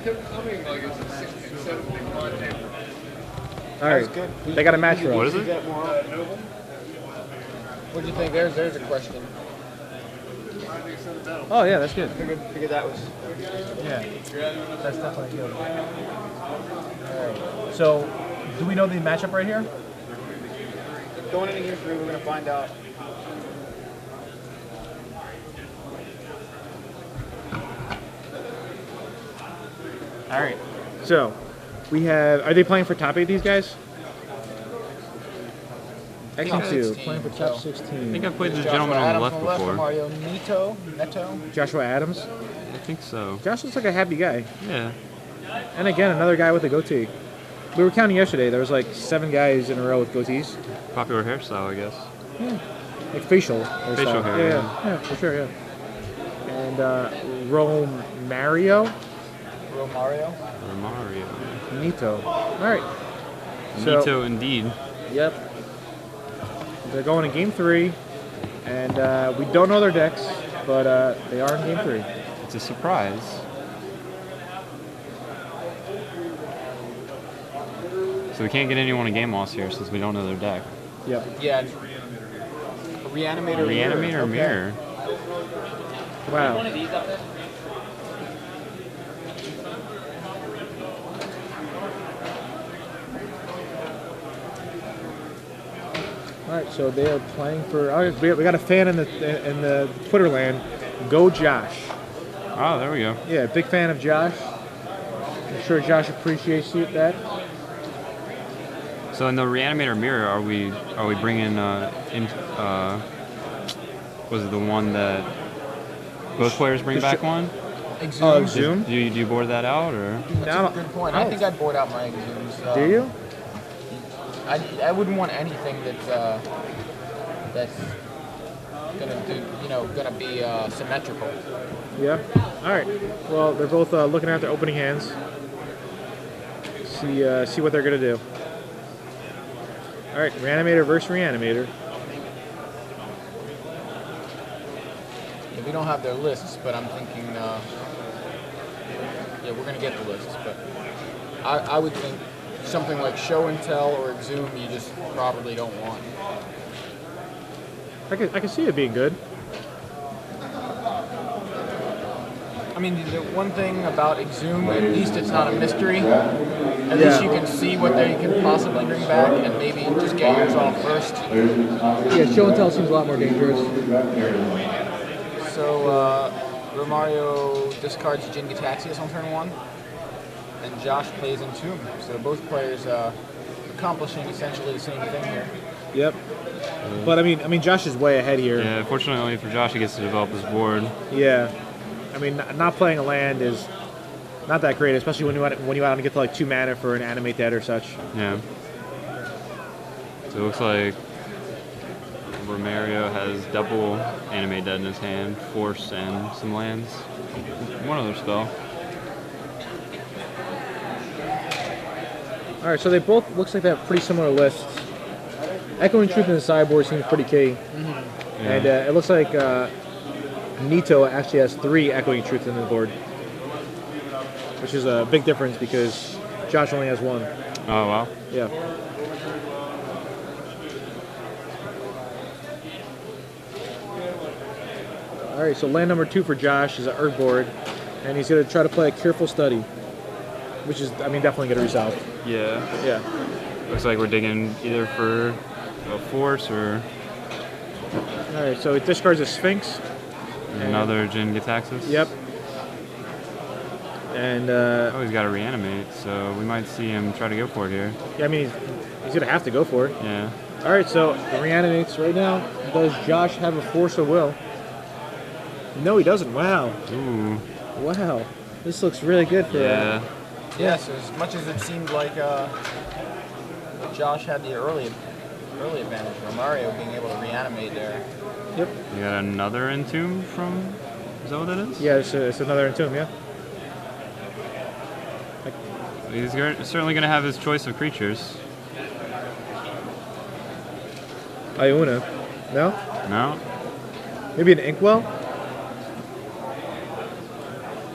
kept coming like it was a 6 7 big blind table. All right, they got a match roll. What is it? Noble? What do you think? There's a question. Oh yeah, that's good. Figured that was. Yeah, that's definitely good. All right. So, do we know the matchup right here? Going into game 3, we're going to find out. All right. So, we have. Are they playing for top 8? These guys? X2 playing for top 16. I think I've played this gentleman on the left before. Romario, Neto. Joshua Adams. I think so. Josh looks like a happy guy. Yeah. And again, another guy with a goatee. We were counting yesterday. There was like 7 guys in a row with goatees. Popular hairstyle, I guess. Yeah. Like facial hairstyle. Facial hair. Yeah, for sure. Yeah. And Romario. Neto. All right. Neto, indeed. Yep. They're going in game 3, and we don't know their decks, but they are in game 3. It's a surprise. So we can't get anyone a game loss here since we don't know their deck. Yep. Yeah. Reanimator. Reanimator mirror. Wow. All right, so they are playing for. Oh, we got a fan in the Twitter land. Go Josh. Oh, there we go. Yeah, big fan of Josh. I'm sure Josh appreciates that. So in the Reanimator mirror, are we bringing was it the one that both players bring back one? Exhume. Exhume? Do you board that out or? That's a good point. I think I'd board out my Exhumes. Do you? I wouldn't want anything that's gonna be symmetrical. Yeah. All right. Well, they're both looking at their opening hands. See what they're gonna do. All right, Reanimator versus Reanimator. Yeah, we don't have their lists, but I'm thinking, yeah, we're gonna get the lists. But I would think something like Show and Tell or Exhume, you just probably don't want. I can see it being good. I mean, the one thing about Exhume, at least it's not a mystery. At least you can see what they can possibly bring back and maybe just get yours off first. Yeah, Show and Tell seems a lot more dangerous. So, Romario discards Jin Gataxias on turn 1, and Josh plays Entomb. So both players accomplishing essentially the same thing here. Yep. But I mean, Josh is way ahead here. Yeah, fortunately for Josh, he gets to develop his board. Yeah. I mean, not playing a land is not that great, especially when you want to get to like 2 mana for an Animate Dead or such. Yeah. So it looks like Romario has double Animate Dead in his hand, Force, and some lands. One other spell. All right, so they both looks like they have pretty similar lists. Echoing Truth in the sideboard seems pretty key, Yeah. and it looks like Neto actually has 3 Echoing Truth in the board, which is a big difference because Josh only has 1. Oh, wow. Yeah. All right, so land number 2 for Josh is an Earth board, and he's going to try to play a Careful Study, which is, I mean, definitely going to resolve. Yeah. Yeah. Looks like we're digging either for a Force or All right, so it discards a Sphinx. another Jin Gataxias. Yep. And Oh, he's got to reanimate, so we might see him try to go for it here. yeah, I mean, he's going to have to go for it. Yeah. All right, so it reanimates right now. Does Josh have a Force of Will? No, he doesn't. Wow. Ooh. Wow. This looks really good for Yeah. Yes, as much as it seemed like Josh had the early advantage, Romario being able to reanimate there. Yep. You got another Entomb from... Is that what that is? Yeah, it's another Entomb, yeah. He's certainly going to have his choice of creatures. Iona. No? No? Maybe an Inkwell?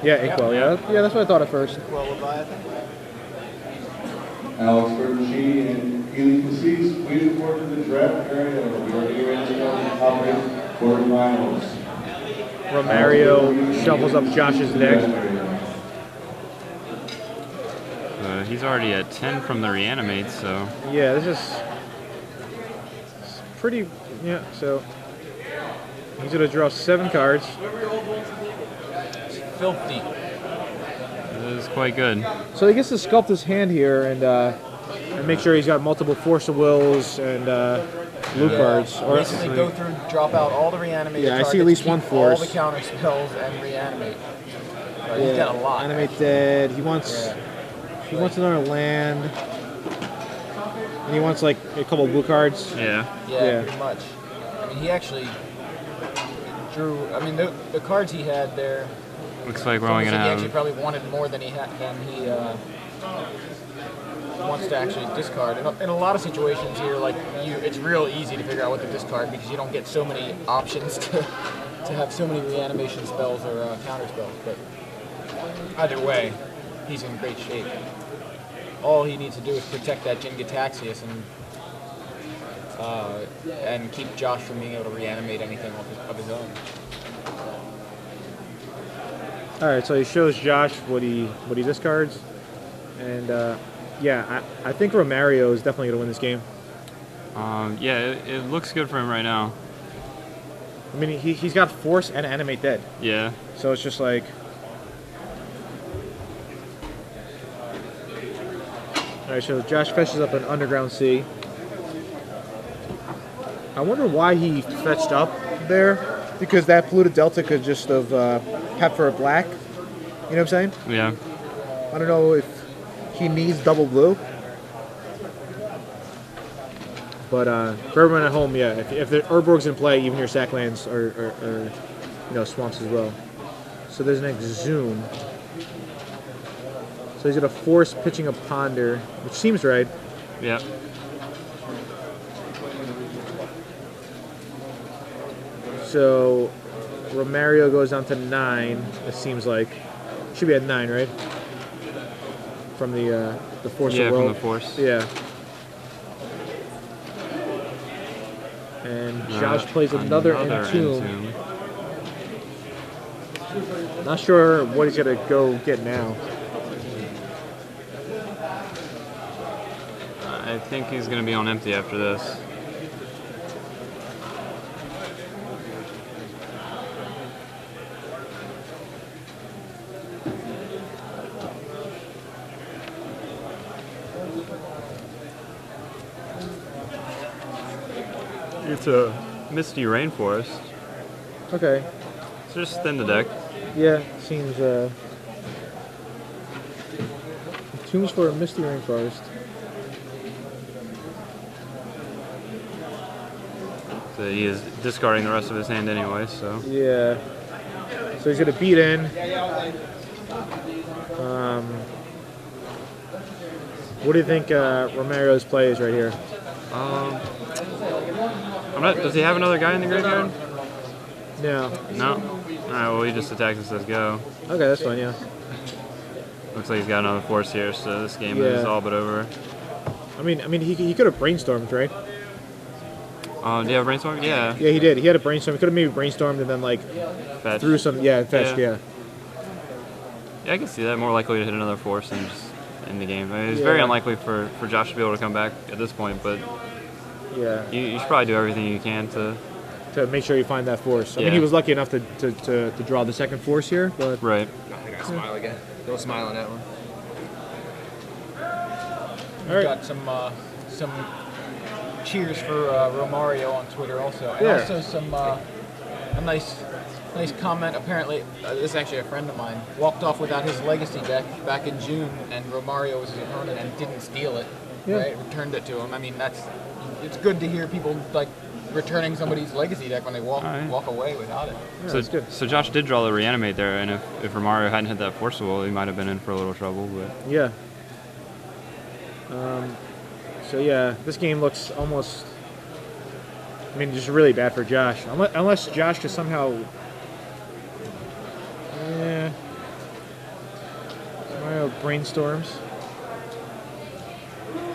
Yeah, Inkwell. Yeah, that's what I thought at first. Well, Leviathan. Alex Bertucci and Keely Cassis, waiting for to the draft area. We are here in the top quarterfinals. Romario shuffles up Josh's deck. He's already at 10 from the reanimate, so... Yeah, this is pretty... Yeah, so... He's going to draw 7 cards. It's filthy. This is quite good. So he gets to sculpt his hand here and make sure he's got multiple Force of Wills and blue cards. Or basically go through, drop out all the reanimated Yeah, I targets, see at least keep one Force. all the counter spells and reanimate. He's got a lot. Animate dead. He wants another land. And he wants like a couple of blue cards. Yeah. Yeah, pretty much. I mean, he actually drew. I mean, the cards he had there. Looks like we're only gonna he have. actually probably wanted more than he wants to actually discard. In a lot of situations here, like it's real easy to figure out what to discard because you don't get so many options to have so many reanimation spells or counter spells. But either way, he's in great shape. All he needs to do is protect that Jin-Gitaxias and keep Josh from being able to reanimate anything of his own. All right, so he shows Josh what he discards, and yeah, I think Romario is definitely going to win this game. Yeah, it looks good for him right now. I mean, he's got Force and Animate Dead. Yeah. So it's just like. All right, so Josh fetches up an Underground Sea. I wonder why he fetched up there, because that polluted Delta could just have kept for a black. You know what I'm saying? Yeah. I don't know if he needs double blue. But for everyone at home, yeah, if the Urborg's in play, even your sack lands are swamps as well. So there's an Exhume. So he's going to force pitching a Ponder, which seems right. Yeah. So Romario goes down to 9. It seems like should be at 9, right? From the Force. Yeah, of Will. from the Force. Yeah. And Josh plays another Entomb. Not sure what he's gonna go get now. I think he's gonna be on empty after this. It's a Misty Rainforest. Okay. So just thin the deck. Yeah, seems Tombs for a Misty Rainforest. So he is discarding the rest of his hand anyway, so. Yeah. So he's gonna beat in. What do you think Romario's play is right here? Does he have another guy in the graveyard? No. No? Alright, well he just attacks and says go. Okay, that's fine, yeah. Looks like he's got another Force here, so this game is all but over. I mean, he could have brainstormed, right? Do you have Brainstorm? Yeah. Yeah, he did. He had a brainstorm. He could have maybe brainstormed and then like Fetch. threw some. Yeah, fetched. Yeah. Yeah, I can see that. More likely to hit another Force than just in the game. I mean, it's very unlikely for Josh to be able to come back at this point, but yeah, you should probably do everything you can to make sure you find that Force. I mean, he was lucky enough to draw the second Force here, but right. I gotta smile again. Don't smile on that one. All right. Got some cheers for Romario on Twitter also, and also some a nice comment. Apparently, this is actually a friend of mine walked off without his legacy deck back in June, and Romario was his opponent and didn't steal it. Yeah. Right, returned it to him. I mean, it's good to hear people like returning somebody's legacy deck when they walk away without it. Yeah, that's good. So Josh did draw the reanimate there, and if Romario hadn't hit that Force Will, he might have been in for a little trouble. But yeah. So yeah, this game looks almost. I mean, just really bad for Josh. Unless Josh just somehow. Yeah. Romario brainstorms.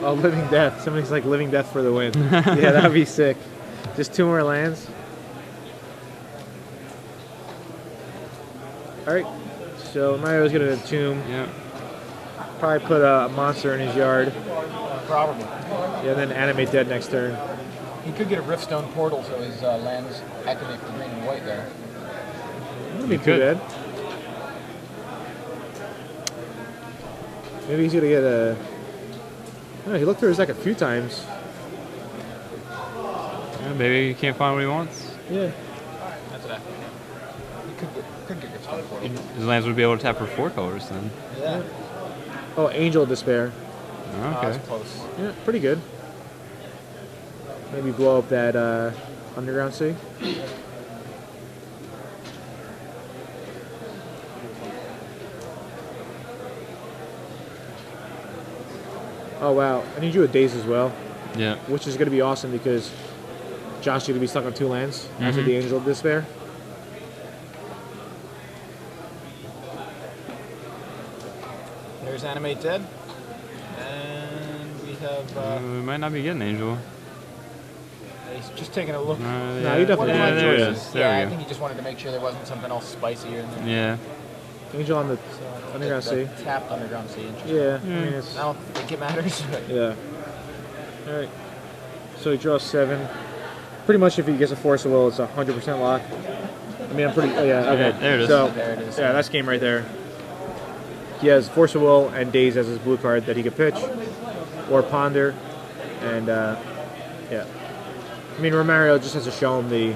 Oh, Living Death. Somebody's like Living Death for the win. Yeah, that'd be sick. Just 2 more lands. Alright. So Mario's gonna tomb. Yeah. Probably put a monster in his yard. Probably. Yeah, and then animate dead next turn. He could get a Riftstone Portal so his lands activate for green and white there. Wouldn't be He too could. bad. Maybe he's gonna get a. Oh, he looked through his deck a few times. Yeah, maybe he can't find what he wants. Yeah. That's that. He could get Riftstone Portal. His lands would be able to tap for 4 colors then. Yeah. Oh, Angel of Despair. Okay. That's close. Yeah, pretty good. Maybe blow up that Underground Sea. Oh wow, I need you a Daze as well, Yeah. which is going to be awesome because Josh is going to be stuck on 2 lands after the Angel of Despair. There's Animate Dead. And we have... We might not be getting Angel. he's just taking a look. No, you definitely yeah, have there it choices. is. Yeah, There I we think he just wanted to make sure there wasn't something else spicier in there. go. Yeah. Angel on the Underground Sea. The tapped Underground Sea. Interesting. Yeah, I mean it's I don't think it matters, but yeah. All right. So he draws 7. Pretty much, if he gets a Force of Will, it's 100% lock. I mean, I'm pretty. Oh, yeah. Okay. Yeah, there it is. So there it is. yeah, that's game right there. He has Force of Will and Daze as his blue card that he could pitch, or Ponder, and yeah. I mean, Romario just has to show him the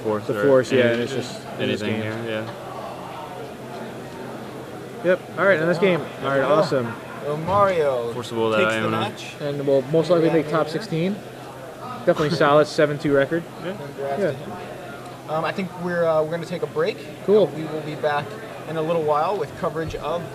Force. Force, yeah, and it's just anything game. here. Yeah. Yep. All right, and this game. All right, awesome. Romario Forcible that takes I the own. match. And we'll most likely make top 16. Definitely solid 7-2 record. Congrats Yeah. to him. I think we're going to take a break. Cool. We will be back in a little while with coverage of